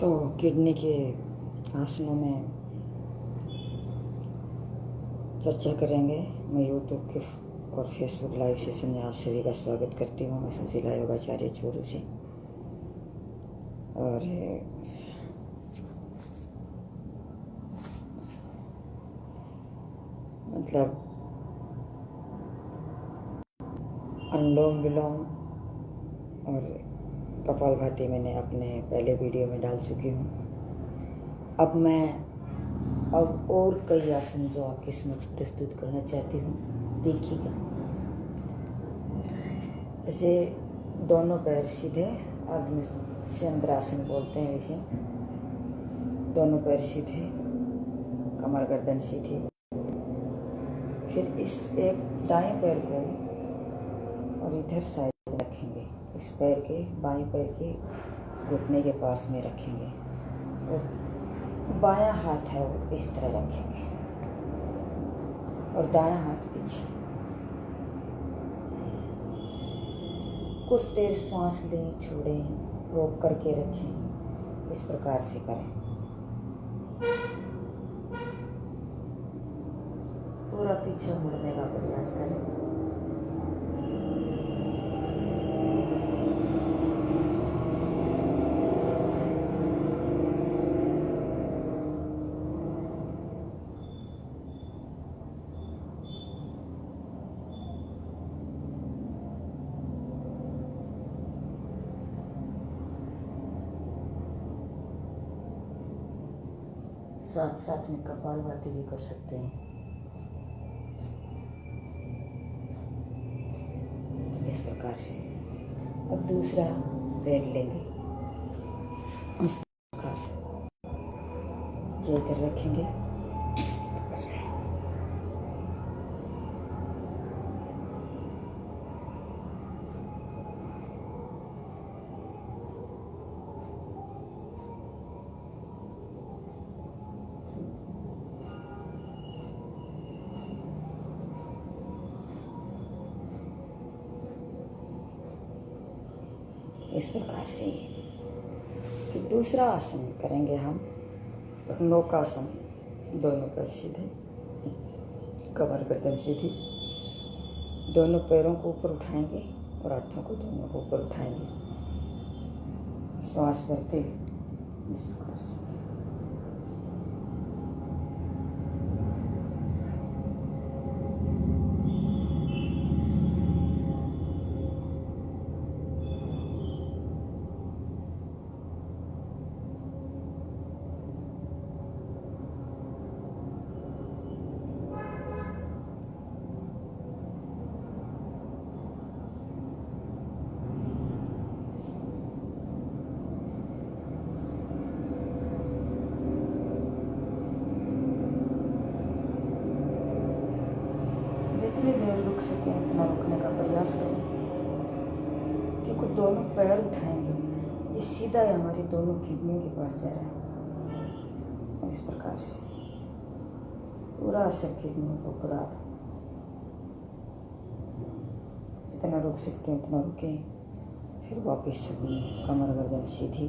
तो किडनी के आसनों में चर्चा करेंगे। मैं यूट्यूब के और फेसबुक लाइव सेशन में आप सभी का स्वागत करती हूँ। मैं सुशीला योगाचार्य चोरू से। और मतलब अनुलोम विलोम और कपालभाति मैंने अपने पहले वीडियो में डाल चुकी हूँ। अब मैं और कई आसन जो आपके समक्ष प्रस्तुत करना चाहती हूँ, देखिएगा। जैसे दोनों पैर सीधे, अग्नि चंद्रासन बोलते हैं वैसे, दोनों पैर सीधे, कमर गर्दन सीधी। फिर इस एक दाएं पैर को और इधर साइड में रखेंगे, इस पैर के बाएं पैर के घुटने के पास में रखेंगे और बायां हाथ है वो इस तरह रखेंगे और दायां हाथ पीछे। कुछ देर श्वास लें, छोड़ें, रोक करके रखें। इस प्रकार से करें। पूरा पीछे मुड़ने का प्रयास करें। साथ साथ में कपालभाति भी कर सकते हैं। इस प्रकार से अब दूसरा पैर लेंगे, इस प्रकार से ये इधर रखेंगे। इस प्रकार से फिर दूसरा आसन करेंगे हम, नौकासन। दोनों पैर सीधे, कमर गर्दन सीधी, दोनों पैरों को ऊपर उठाएंगे और हाथों को दोनों को ऊपर उठाएंगे। श्वास भरते इस प्रकार से। जितनी देर रुक सके उतना रुकने का प्रयास करें, क्योंकि दोनों पैर उठाएंगे, ये सीधा हमारी दोनों किडनी के पास जा रहा है। इस प्रकार से पूरा असर किडनी को पूरा। जितना रुक सकते हैं उतना रुकें। फिर वापस अपनी कमर गर्दन सीधी,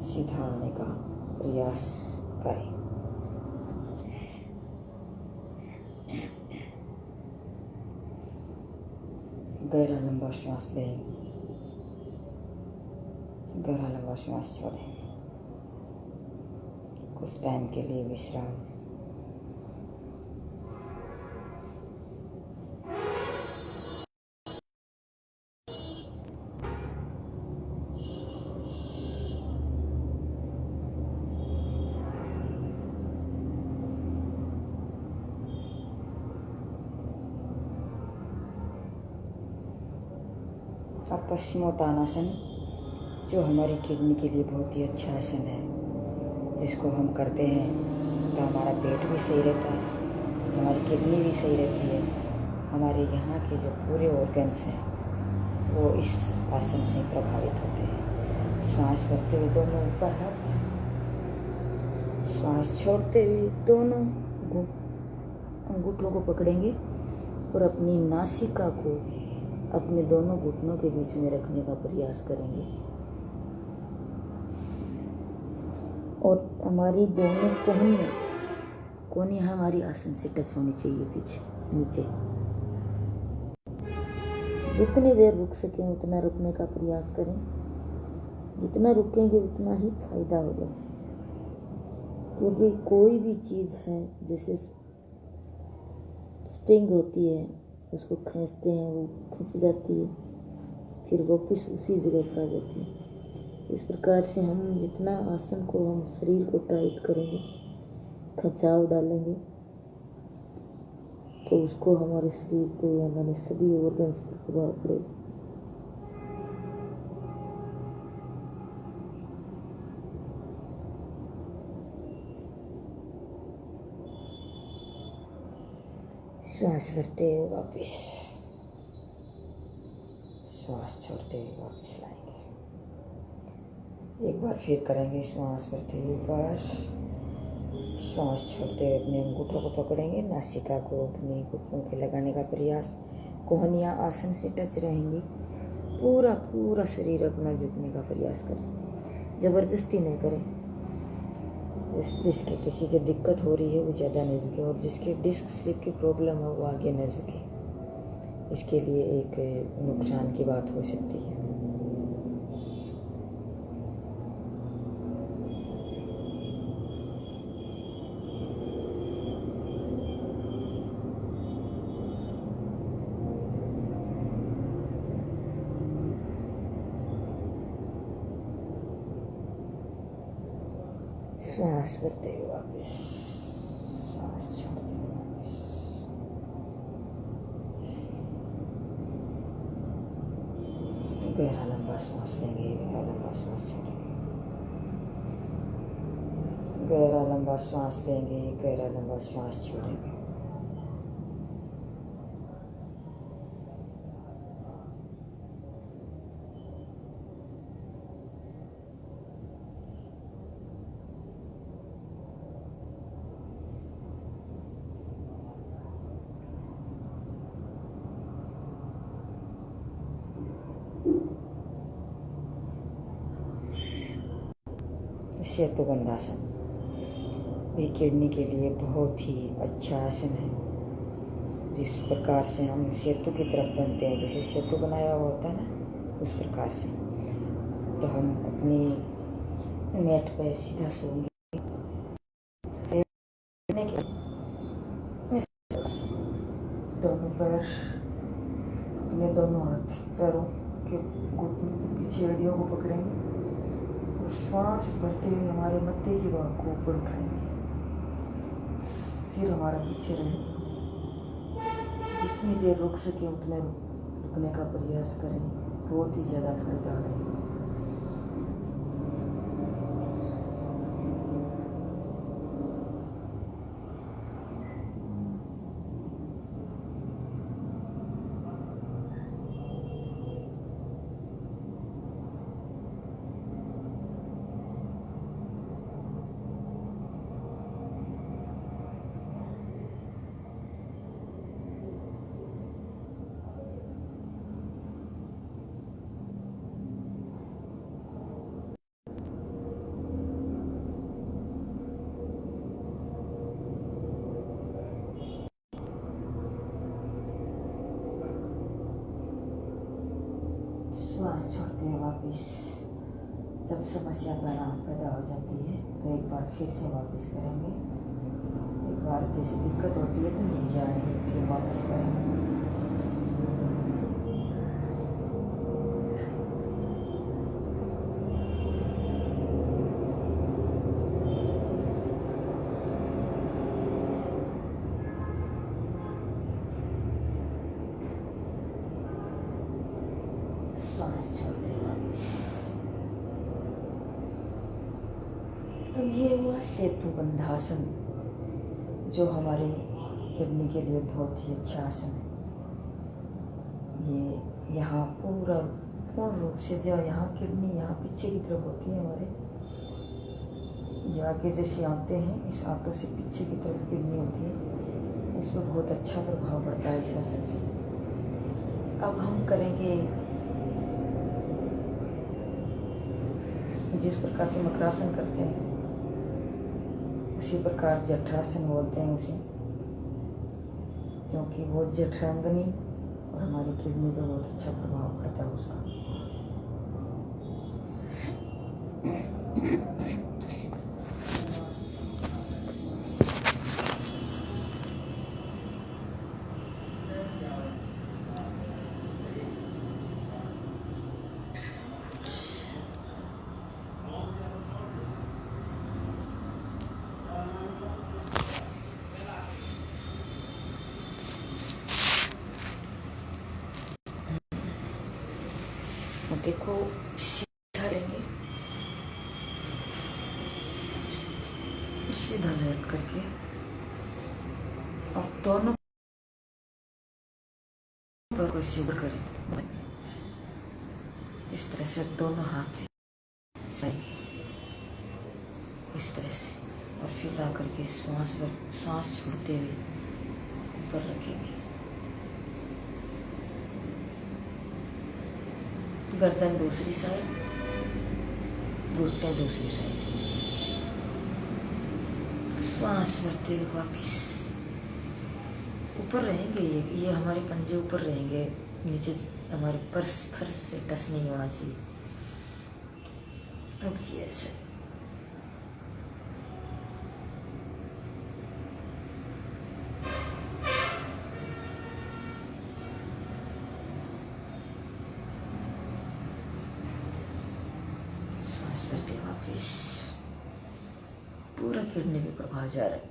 सीधा आने का प्रयास करें। गहरा लंबा श्वास लें, गहरा लंबा श्वास छोड़ें। कुछ टाइम के लिए विश्राम। अब पश्चिमोत्तानासन, जो हमारी किडनी के लिए बहुत ही अच्छा आसन है, जिसको हम करते हैं तो हमारा पेट भी सही रहता है, हमारी किडनी भी सही रहती है, हमारे यहाँ के जो पूरे ऑर्गन्स हैं वो इस आसन से प्रभावित होते हैं। श्वास भरते हुए दोनों ऊपर हाथ, श्वास छोड़ते हुए दोनों अंगूठों को पकड़ेंगे और अपनी नासिका को अपने दोनों घुटनों के बीच में रखने का प्रयास करेंगे। और हमारी दोनों कोहनियाँ हमारी आसन से टच होनी चाहिए पीछे नीचे। जितनी देर रुक सकें उतना रुकने का प्रयास करें, जितना रुकेंगे उतना ही फायदा होगा। क्योंकि कोई भी चीज़ है जैसे स्प्रिंग होती है, उसको खींचते हैं वो खिंच जाती है, फिर वापस उसी जगह पर आ जाती है। इस प्रकार से हम जितना आसन को हम शरीर को टाइट करेंगे, खिंचाव डालेंगे, तो उसको हमारे शरीर पे या हमारे सभी ऑर्गन्स पर प्रभाव पड़ेगा। श्वास भरते हुए वापस, श्वास छोड़ते हुए वापस लाएंगे। एक बार फिर करेंगे। श्वास भरते हुए ऊपर, श्वास छोड़ते हुए अपने अंगूठों को पकड़ेंगे, नासिका को अपनी घुटनों के लगाने का प्रयास। कोहनियाँ आसन से टच रहेंगी। पूरा शरीर अपना झुकने का प्रयास करें, ज़बरदस्ती नहीं करें। जिसके किसी की दिक्कत हो रही है वो ज़्यादा न झुके, और जिसके डिस्क स्लिप की प्रॉब्लम है वो आगे न झुके। इसके लिए एक नुकसान की बात हो सकती है। श्वास भरते हुए वापस, श्वास छोड़ते हुए वापस। गहरा लंबा श्वास लेंगे, गहरा लंबा श्वास छोड़ेंगे। गहरा लंबा श्वास लेंगे, गहरा लंबा श्वास छोड़ेंगे। सेतुबंधासन भी किडनी के लिए बहुत ही अच्छा आसन है। जिस प्रकार से हम सेतु की तरफ बनते हैं, जैसे सेतु बनाया हुआ होता है ना, उस प्रकार से। तो हम अपनी मैट पर सीधा सोएंगे, दोनों पैर, अपने दोनों हाथ पैरों के घुटनों के पीछे एड़ियों को पकड़ेंगे और श्वास भरते हुए हमारे मत्थे की भाग को ऊपर उठाएंगे। सिर हमारा पीछे रहेगा। जितनी देर रुक सके उतने रुकने का प्रयास करें, बहुत ही ज़्यादा फायदा है। श्वास छोड़ते हैं वापस। जब समस्या पैदा हो जाती है तो एक बार फिर से वापस करेंगे। एक बार जैसे दिक्कत होती है तो नीचे आएंगे, फिर वापस करेंगे। श्वास छोड़ते हैं वापस। ये हुआ सेतुबंधासन, जो हमारे किडनी के लिए बहुत ही अच्छा आसन है। ये यहाँ पूर्ण रूप से जो यहाँ किडनी यहाँ पीछे की तरफ होती है हमारे, ये आगे जैसे आते हैं, इस आंतों से पीछे की तरफ किडनी होती है, उस पर बहुत अच्छा प्रभाव पड़ता है इस आसन से। अब हम करेंगे जिस प्रकार से मकरासन करते हैं, उसी प्रकार जठरासन बोलते हैं उसे, क्योंकि वो जठरांगनी और हमारी किडनी पे बहुत अच्छा प्रभाव पड़ता है उसका। और देखो सीधा लेंगे, सीधा लेट करके और दोनों पर को शिवर करें। इस तरह से दोनों हाथ सही इस तरह से, और फिर ला करके सांस छोड़ते हुए ऊपर रखेंगे। गर्दन दूसरी साइड, घुटने दूसरी साइड, श्वास भरते हुए वापिस ऊपर रहेंगे। ये हमारे पंजे ऊपर रहेंगे, नीचे हमारे फर्श से टच नहीं होना चाहिए। रुकिए ऐसे, सांस भरते वापिस, पूरा किडनी में प्रभाव जा रहा है।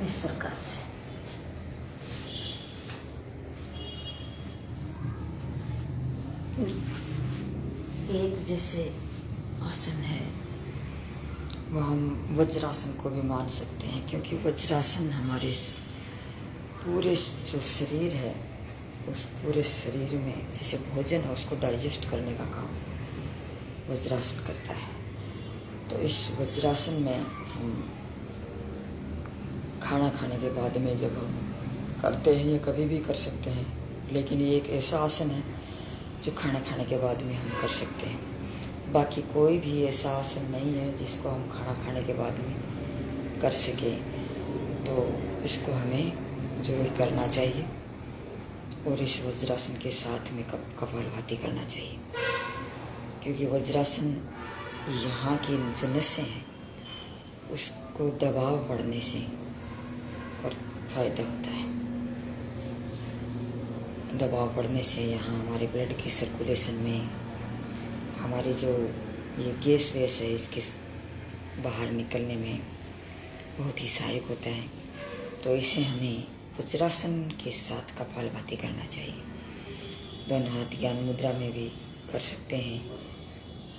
इस प्रकार से एक जैसे आसन है वो हम वज्रासन को भी मान सकते हैं, क्योंकि वज्रासन हमारे पूरे जो शरीर है उस पूरे शरीर में जैसे भोजन है उसको डाइजेस्ट करने का काम वज्रासन करता है। तो इस वज्रासन में हम खाना खाने के बाद में जब हम करते हैं, ये कभी भी कर सकते हैं, लेकिन ये एक ऐसा आसन है जो खाना खाने के बाद में हम कर सकते हैं। बाकी कोई भी ऐसा आसन नहीं है जिसको हम खाना खाने के बाद में कर सकें। तो इसको हमें ज़रूर करना चाहिए और इस वज्रासन के साथ में कपालभाति करना चाहिए, क्योंकि वज्रासन यहाँ की जो नसें हैं उसको दबाव बढ़ने से और फायदा होता है। दबाव बढ़ने से यहाँ हमारे ब्लड की सर्कुलेशन में हमारी जो ये गैस वेस है इसके बाहर निकलने में बहुत ही सहायक होता है। तो इसे हमें वज्रासन के साथ कपालभाति करना चाहिए। दोनों हाथ ज्ञान मुद्रा में भी कर सकते हैं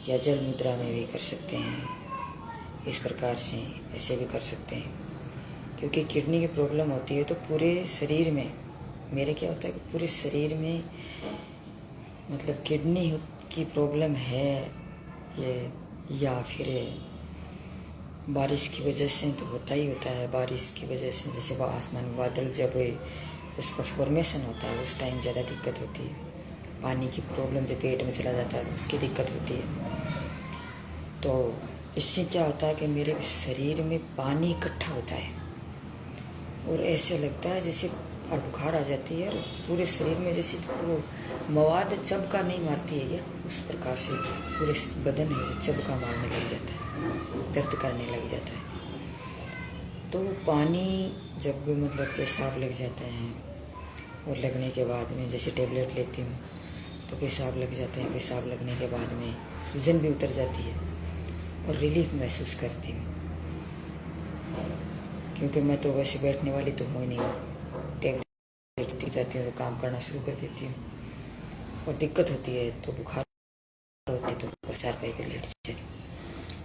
या जल मुद्रा में भी कर सकते हैं। इस प्रकार से ऐसे भी कर सकते हैं, क्योंकि किडनी की प्रॉब्लम होती है तो पूरे शरीर में, मेरे क्या होता है कि पूरे शरीर में मतलब किडनी की प्रॉब्लम है ये, या फिर बारिश की वजह से तो होता ही होता है। बारिश की वजह से जैसे आसमान में बादल जब इसका फॉर्मेशन होता है उस टाइम ज़्यादा दिक्कत होती है। पानी की प्रॉब्लम जब पेट में चला जाता है तो उसकी दिक्कत होती है। तो इससे क्या होता है कि मेरे शरीर में पानी इकट्ठा होता है और ऐसे लगता है जैसे, और बुखार आ जाती है और पूरे शरीर में जैसे वो मवाद चबका नहीं मारती है क्या, उस प्रकार से पूरे बदन है चबका मारने लग जाता है, दर्द करने लग जाता है। तो पानी जब मतलब पेशाब लग जाते हैं और लगने के बाद में जैसे टेबलेट लेती हूँ तो पेशाब लग जाते हैं, पेशाब लगने के बाद में सूजन भी उतर जाती है और रिलीफ महसूस करती हूँ, क्योंकि मैं तो वैसे बैठने वाली तो हूँ ही नहीं, टेबलेट लेती जाती हूँ तो काम करना शुरू कर देती हूँ और दिक्कत होती है तो बुखार होती है तो बस चारपाई पे लेट चली।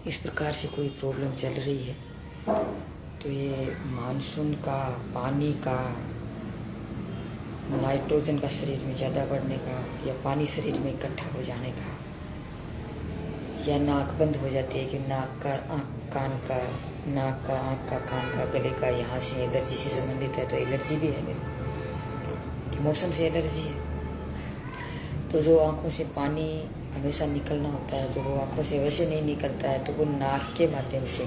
इस प्रकार से कोई प्रॉब्लम चल रही है। तो ये मानसून का, पानी का, नाइट्रोजन का शरीर में ज़्यादा बढ़ने का, या पानी शरीर में इकट्ठा हो जाने का, या नाक बंद हो जाती है कि नाक का, आँख कान का, नाक का, आँख का, कान का, गले का, यहाँ से एलर्जी से संबंधित है तो एलर्जी भी है मेरी, मौसम से एलर्जी है। तो जो आँखों से पानी हमेशा निकलना होता है, जो वो आँखों से वैसे नहीं निकलता है तो वो नाक के माध्यम से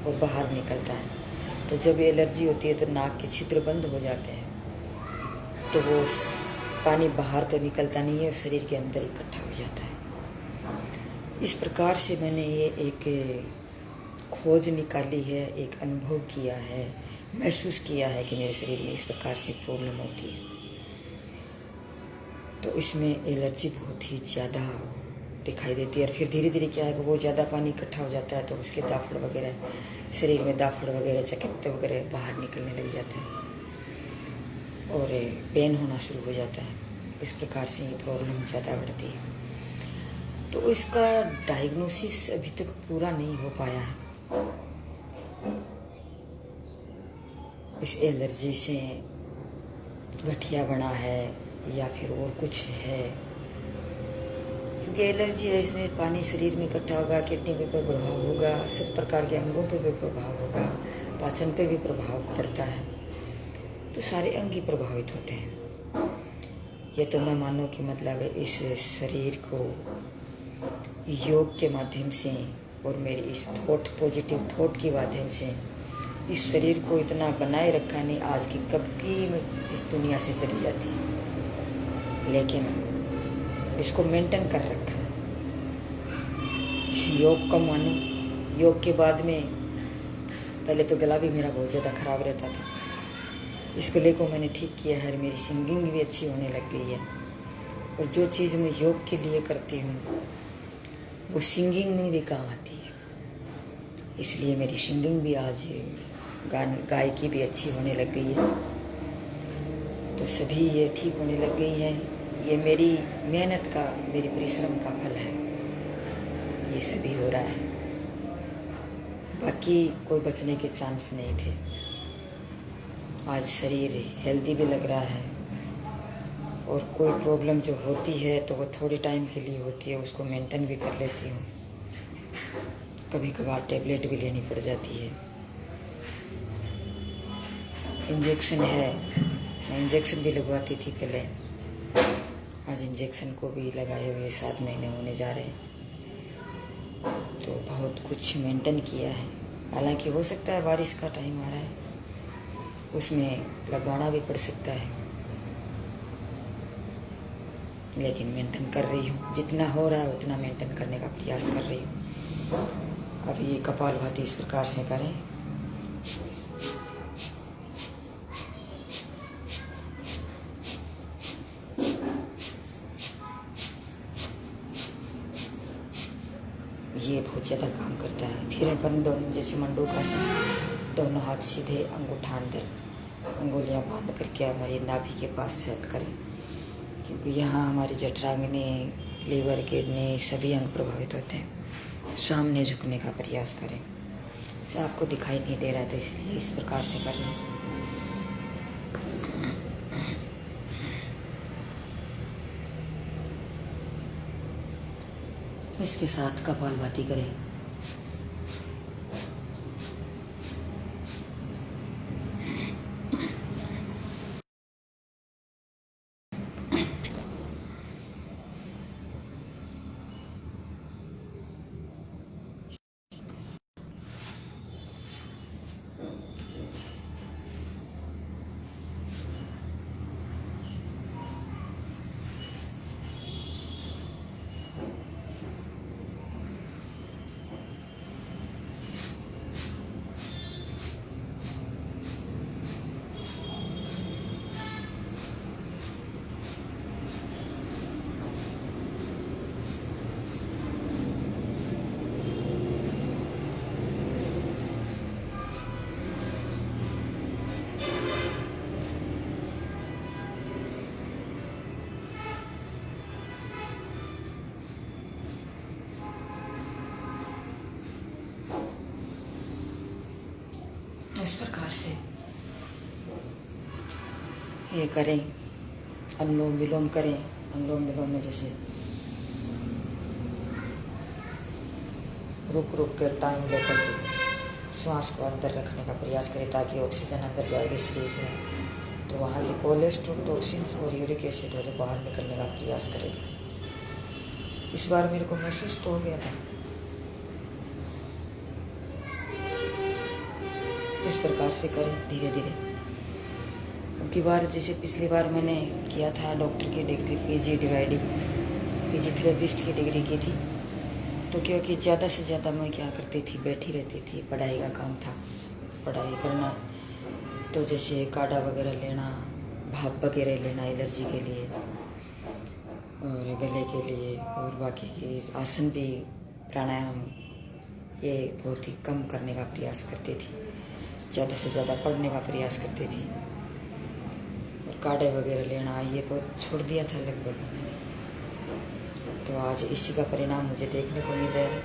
वो बाहर निकलता है। तो जब एलर्जी होती है तो नाक के छिद्र बंद हो जाते हैं, तो वो पानी बाहर तो निकलता नहीं है, शरीर के अंदर इकट्ठा हो जाता है। इस प्रकार से मैंने ये एक खोज निकाली है, एक अनुभव किया है, महसूस किया है कि मेरे शरीर में इस प्रकार से प्रॉब्लम होती है। तो इसमें एलर्जी बहुत ही ज़्यादा दिखाई देती है और फिर धीरे धीरे क्या है कि वो ज़्यादा पानी इकट्ठा हो जाता है तो उसके दाफड़ वगैरह, शरीर में दाफड़ वगैरह, चकत्ते वगैरह बाहर निकलने लग जाते हैं और पेन होना शुरू हो जाता है। इस प्रकार से ये प्रॉब्लम ज़्यादा बढ़ती है। तो इसका डायग्नोसिस अभी तक पूरा नहीं हो पाया है। इस एलर्जी से गठिया बना है या फिर और कुछ है, क्योंकि एलर्जी है, इसमें पानी शरीर में इकट्ठा होगा, किडनी पे प्रभाव होगा, सब प्रकार के अंगों पे भी प्रभाव होगा, पाचन पे भी प्रभाव पड़ता है, तो सारे अंग ही प्रभावित होते हैं। ये तो मैं मानो कि मतलब इस शरीर को योग के माध्यम से और मेरी इस पॉजिटिव थॉट के माध्यम से इस शरीर को इतना बनाए रखा नहीं, आज की कब की मैं इस दुनिया से चली जाती, लेकिन इसको मेंटेन कर रखा है। इस योग का मानो, योग के बाद में पहले तो गला भी मेरा बहुत ज़्यादा ख़राब रहता था, इस गले को मैंने ठीक किया है, मेरी सिंगिंग भी अच्छी होने लग गई है और जो चीज़ मैं योग के लिए करती हूँ वो सिंगिंग में भी काम आती है, इसलिए मेरी सिंगिंग भी आज गायकी भी अच्छी होने लग गई है। तो सभी ये ठीक होने लग गई है। ये मेरी मेहनत का, मेरी परिश्रम का फल है, ये सभी हो रहा है। बाकी कोई बचने के चांस नहीं थे। आज शरीर हेल्दी भी लग रहा है और कोई प्रॉब्लम जो होती है तो वो थोड़ी टाइम के लिए होती है, उसको मेंटेन भी कर लेती हूँ। कभी कभार टेबलेट भी लेनी पड़ जाती है। इंजेक्शन है, मैं इंजेक्शन भी लगवाती थी पहले, आज इंजेक्शन को भी लगाए हुए 7 महीने होने जा रहे हैं। तो बहुत कुछ मेंटेन किया है। हालांकि हो सकता है बारिश का टाइम आ रहा है, उसमें लगवाना भी पड़ सकता है, लेकिन मेंटेन कर रही हूँ। जितना हो रहा है उतना मेंटेन करने का प्रयास कर रही हूँ। अब ये कपालभाति इस प्रकार से करें। ये बहुत ज़्यादा काम करता है। फिर अपन दोनों जैसे मंडूकासन, दोनों हाथ सीधे, अंगूठा अंदर, अंगुलियां बांध करके हमारी नाभि के पास सेट करें, क्योंकि यहाँ हमारी जठराग्नि, लीवर, किडनी सभी अंग प्रभावित होते हैं। सामने झुकने का प्रयास करें। से आपको दिखाई नहीं दे रहा है तो इसलिए इस प्रकार से कर लें। इसके साथ कपालभाति करें। इस प्रकार से ये करें, अनुलोम विलोम करें। अनुलोम विलोम में जैसे रुक रुक के टाइम लेकर के श्वास को अंदर रखने का प्रयास करें ताकि ऑक्सीजन अंदर जाएगी शरीर में, तो वहाँ की कोलेस्ट्रॉल, टॉक्सिन्स और यूरिक एसिड है जो बाहर निकलने का प्रयास करेगा। इस बार मेरे को महसूस तो हो गया था। इस प्रकार से करें धीरे धीरे। अब की बार जैसे पिछली बार मैंने किया था डॉक्टर की डिग्री पीजी थेरेपिस्ट की डिग्री की थी, तो क्योंकि ज़्यादा से ज़्यादा मैं क्या करती थी, बैठी रहती थी, पढ़ाई का काम था, पढ़ाई करना। तो जैसे काढ़ा वगैरह लेना, भाप वगैरह लेना एलर्जी के लिए और गले के लिए, और बाकी के आसन भी, प्राणायाम, ये बहुत ही कम करने का प्रयास करती थी। ज़्यादा से ज़्यादा पढ़ने का प्रयास करती थी और काढ़े वगैरह लेना ये बहुत छोड़ दिया था लगभग मैंने। तो आज इसी का परिणाम मुझे देखने को मिल रहा है।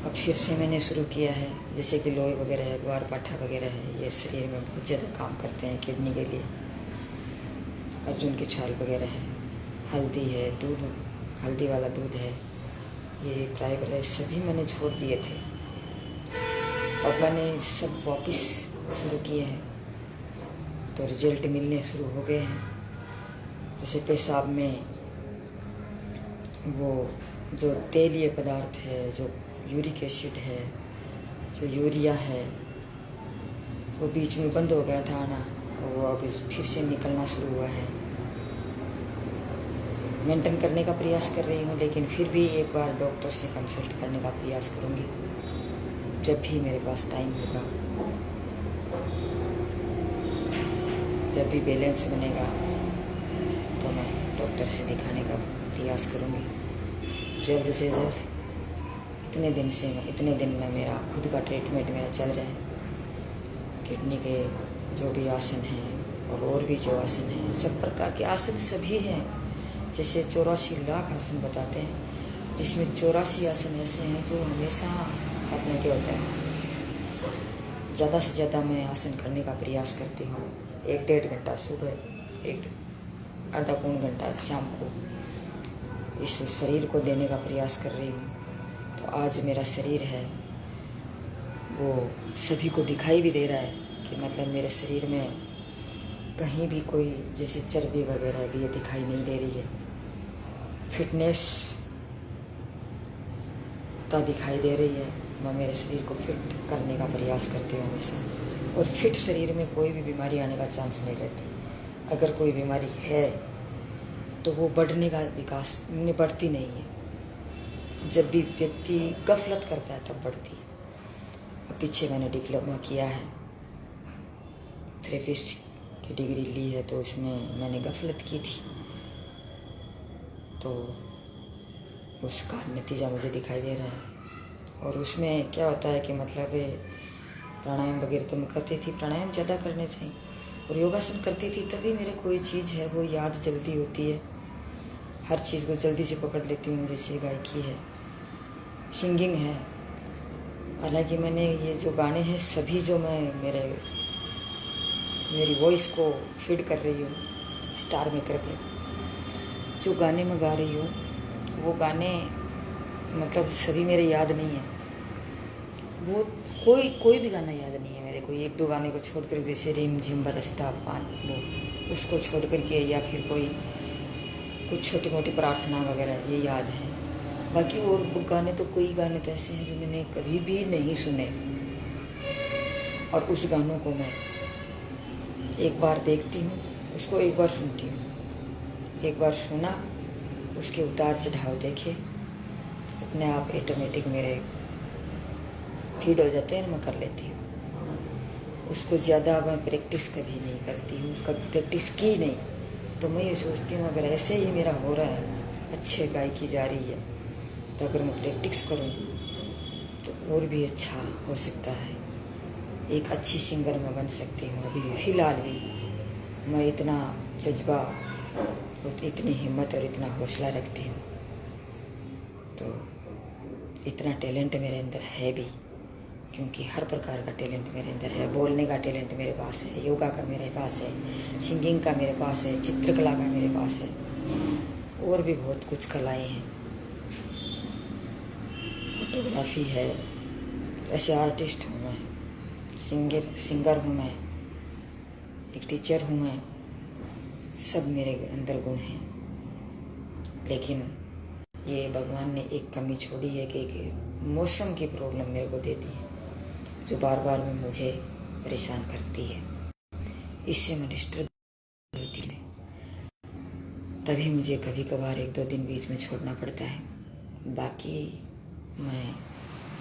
अब फिर से मैंने शुरू किया है, जैसे कि लोई वगैरह है, ग्वारपाठा वगैरह है, ये शरीर में बहुत ज़्यादा काम करते हैं किडनी के लिए। अर्जुन की छाल वगैरह है, हल्दी है, दूध, हल्दी वाला दूध है, ये ट्राइबल है, सभी मैंने छोड़ दिए थे। अब मैंने सब वापस शुरू किए हैं तो रिजल्ट मिलने शुरू हो गए हैं। जैसे पेशाब में वो जो तेलीय पदार्थ है, जो यूरिक एसिड है, जो यूरिया है, वो बीच में बंद हो गया था आना, वो अभी फिर से निकलना शुरू हुआ है। मेंटेन करने का प्रयास कर रही हूँ, लेकिन फिर भी एक बार डॉक्टर से कंसल्ट करने का प्रयास करूँगी जब भी मेरे पास टाइम होगा, जब भी बैलेंस बनेगा तो मैं डॉक्टर से दिखाने का प्रयास करूँगी जल्द से जल्द। इतने दिन में मेरा खुद का ट्रीटमेंट मेरा चल रहा है। किडनी के जो भी आसन हैं और भी जो आसन हैं, सब प्रकार के आसन सभी हैं। जैसे 84 लाख आसन बताते हैं, जिसमें 84 आसन ऐसे हैं जो हमेशा अपने के होते हैं। ज़्यादा से ज़्यादा मैं आसन करने का प्रयास करती हूँ। 1-1.5 घंटा सुबह, 1 आधा पौन घंटा शाम को इस शरीर को देने का प्रयास कर रही हूँ। तो आज मेरा शरीर है वो सभी को दिखाई भी दे रहा है कि मतलब मेरे शरीर में कहीं भी कोई जैसे चर्बी वगैरह की ये दिखाई नहीं दे रही है। फिटनेस ता दिखाई दे रही है। मैं मेरे शरीर को फिट करने का प्रयास करती हूँ हमेशा, और फिट शरीर में कोई भी बीमारी आने का चांस नहीं रहती। अगर कोई बीमारी है तो वो बढ़ने का विकास में बढ़ती नहीं है। जब भी व्यक्ति गफलत करता है तब बढ़ती है। पीछे मैंने डिप्लोमा किया है, थेरेपिस्ट की डिग्री ली है, तो उसमें मैंने गफलत की थी, तो उसका नतीजा मुझे दिखाई दे रहा है। और उसमें क्या होता है कि मतलब प्राणायाम वगैरह तो मैं करती थी, प्राणायाम ज़्यादा करने चाहिए, और योगासन करती थी, तभी मेरे कोई चीज़ है वो याद जल्दी होती है। हर चीज़ को जल्दी से पकड़ लेती हूँ। जैसे गायकी है, सिंगिंग है। हालांकि मैंने ये जो गाने हैं सभी जो मैं मेरी वॉइस को फीड कर रही हूँ स्टार मेकर पे, जो गाने मैं गा रही हूँ वो गाने मतलब सभी मेरे याद नहीं है। वो कोई भी गाना याद नहीं है मेरे को। 1-2 गाने को छोड़ कर, जैसे रिम झिम बरसता पान, वो उसको छोड़ कर के, या फिर कोई कुछ छोटी मोटी प्रार्थना वगैरह ये याद है। बाकी और गाने तो कोई गाने तो ऐसे हैं जो मैंने कभी भी नहीं सुने, और उस गानों को मैं एक बार देखती हूँ, उसको एक बार सुनती हूँ। एक बार सुना, उसके उतार चढ़ाव देखे, अपने आप ऑटोमेटिक मेरे फीड हो जाते हैं, मैं कर लेती हूँ। उसको ज़्यादा मैं प्रैक्टिस कभी नहीं करती हूँ, कभी प्रैक्टिस की नहीं। तो मैं ये सोचती हूँ अगर ऐसे ही मेरा हो रहा है, अच्छे गायकी जा रही है, तो अगर मैं प्रैक्टिस करूँ तो और भी अच्छा हो सकता है। एक अच्छी सिंगर मैं बन सकती हूँ। अभी फ़िलहाल भी मैं इतना जज्बा, इतनी हिम्मत और इतना हौसला रखती हूँ, तो इतना टैलेंट मेरे अंदर है भी, क्योंकि हर प्रकार का टैलेंट मेरे अंदर है। बोलने का टैलेंट मेरे पास है, योगा का मेरे पास है, सिंगिंग का मेरे पास है, चित्रकला का मेरे पास है, और भी बहुत कुछ कलाएं हैं। फोटोग्राफी है। ऐसे आर्टिस्ट हूँ मैं, सिंगर हूँ मैं, एक टीचर हूँ मैं। सब मेरे अंदर गुण हैं, लेकिन ये भगवान ने एक कमी छोड़ी है कि मौसम की प्रॉब्लम मेरे को देती है, जो बार बार में मुझे परेशान करती है। इससे मैं डिस्टर्ब होती है, तभी मुझे कभी कभार 1-2 दिन बीच में छोड़ना पड़ता है। बाकी मैं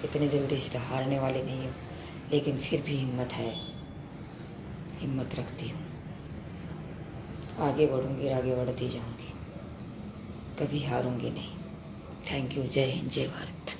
इतने जल्दी से तो हारने वाली नहीं हूँ, लेकिन फिर भी हिम्मत है, हिम्मत रखती हूँ। आगे बढ़ूँगी, आगे बढ़ती जाऊँगी, कभी हारूँगी नहीं। Thank you. जय हिंद, जय भारत।